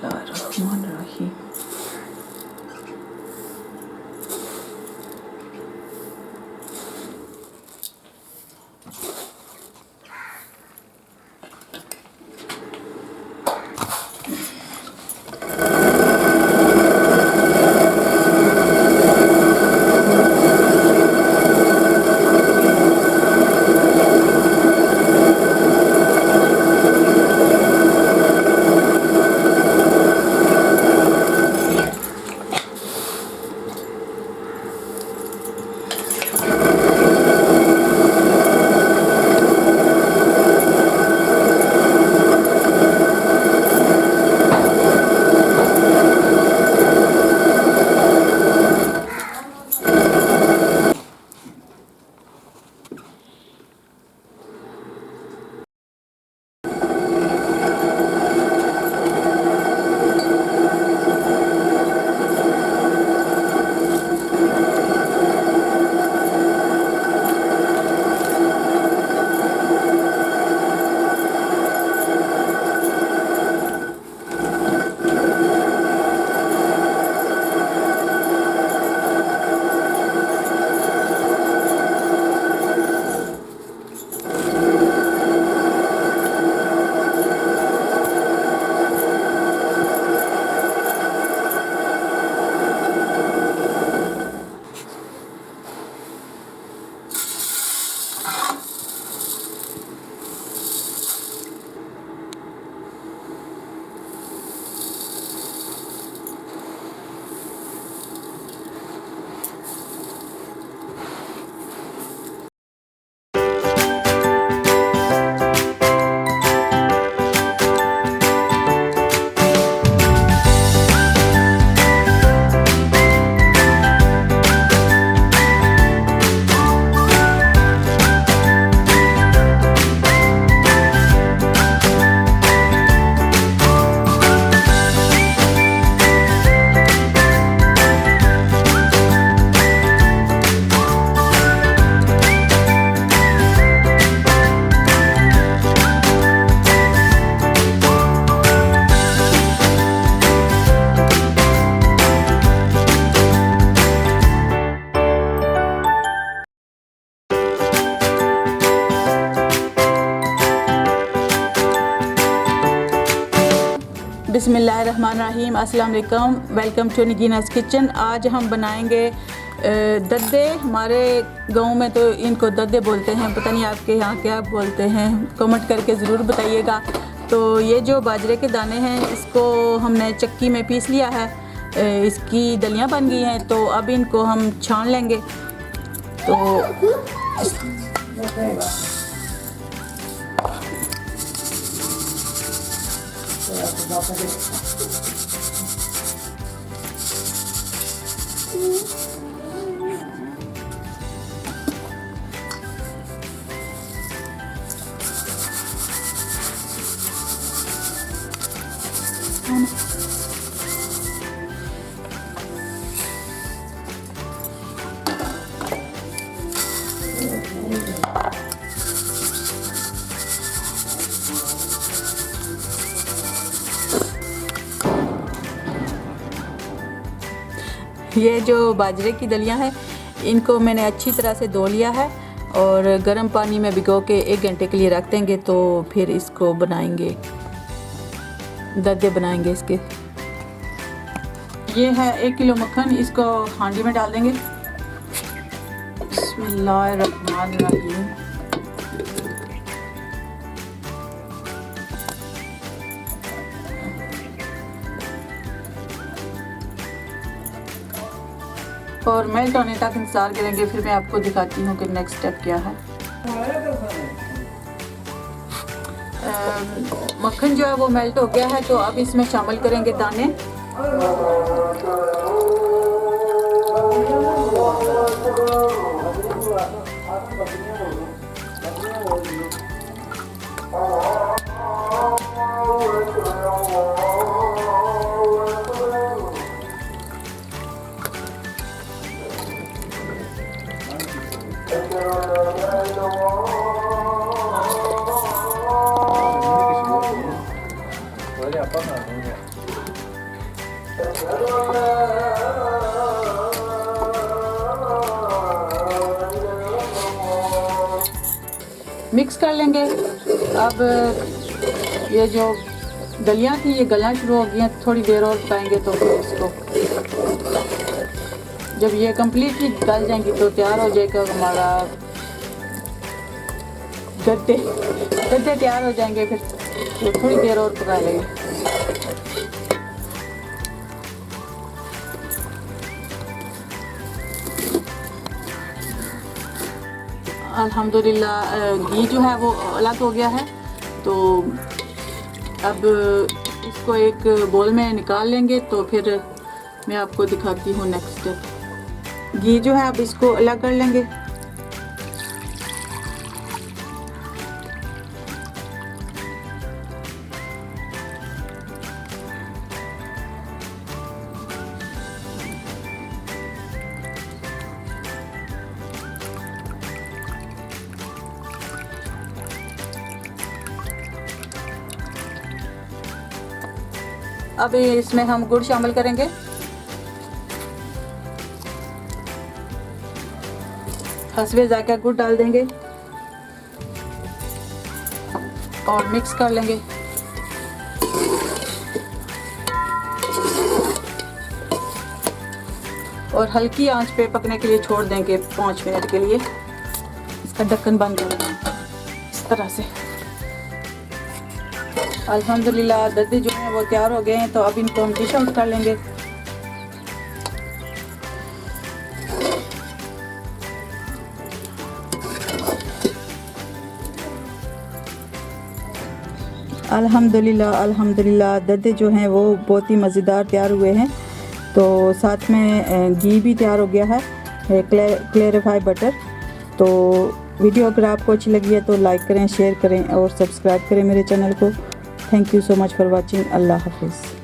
बिस्मिल्लाहिर्रहमानिर्रहीम। बिस्मिल्लाहिर्रहमानिर्रहीम। अस्सलामुअलैकुम। Welcome to Nagina's kitchen. आज हम बनाएंगे दद्दे। हमारे गांव में तो इनको दद्दे बोलते हैं, पता नहीं आपके यहाँ क्या बोलते हैं, कमेंट करके ज़रूर बताइएगा। तो ये जो बाजरे के दाने हैं इसको हमने चक्की में पीस लिया है, इसकी दलियाँ बन गई हैं। तो अब इनको हम छान लेंगे। तो ये जो बाजरे की दलियां हैं इनको मैंने अच्छी तरह से धो लिया है और गर्म पानी में भिगो के 1 घंटे के लिए रख देंगे। तो फिर इसको बनाएंगे, दद्दे बनाएंगे इसके। ये है 1 किलो मक्खन, इसको हांडी में डाल देंगे। बिस्मिल्लाहिर्रहमानिर्रहीम। और मेल्ट होने तक इंतज़ार करेंगे, फिर मैं आपको दिखाती हूँ कि नेक्स्ट स्टेप क्या है। मक्खन जो है वो मेल्ट हो गया है, तो अब इसमें शामिल करेंगे दाने। मिक्स कर लेंगे। अब ये जो दलिया थी ये गलना शुरू हो गई हैं, थोड़ी देर और पकाएंगे तो फिर इसको जब ये कम्प्लीटली गल जाएंगी तो तैयार हो जाएगा हमारा गद्दे। गद्दे तैयार हो जाएंगे फिर तो थोड़ी देर और पका लेंगे। अल्हम्दुलिल्लाह घी जो है वो अलग हो गया है, तो अब इसको एक बोल में निकाल लेंगे तो फिर मैं आपको दिखाती हूँ नेक्स्ट स्टेप। घी जो है अब इसको अलग कर लेंगे। अब इसमें हम गुड़ शामिल करेंगे। हस्बे जायका गुड़ डाल देंगे और मिक्स कर लेंगे। और हल्की आंच पे पकने के लिए छोड़ देंगे 5 मिनट के लिए। इसका ढक्कन बंद करेंगे इस तरह से। अल्हम्दुलिल्लाह दद्दे जो हैं वो तैयार हो गए हैं, तो अब इनको हम डिश आउट कर लेंगे। अल्हम्दुलिल्लाह दद्दे जो हैं वो बहुत ही मज़ेदार तैयार हुए हैं। तो साथ में घी भी तैयार हो गया है, क्लैरिफाई बटर। तो वीडियो अगर आपको अच्छी लगी है तो लाइक करें, शेयर करें और सब्सक्राइब करें मेरे चैनल को। Thank you so much for watching. अल्लाह हाफिज़।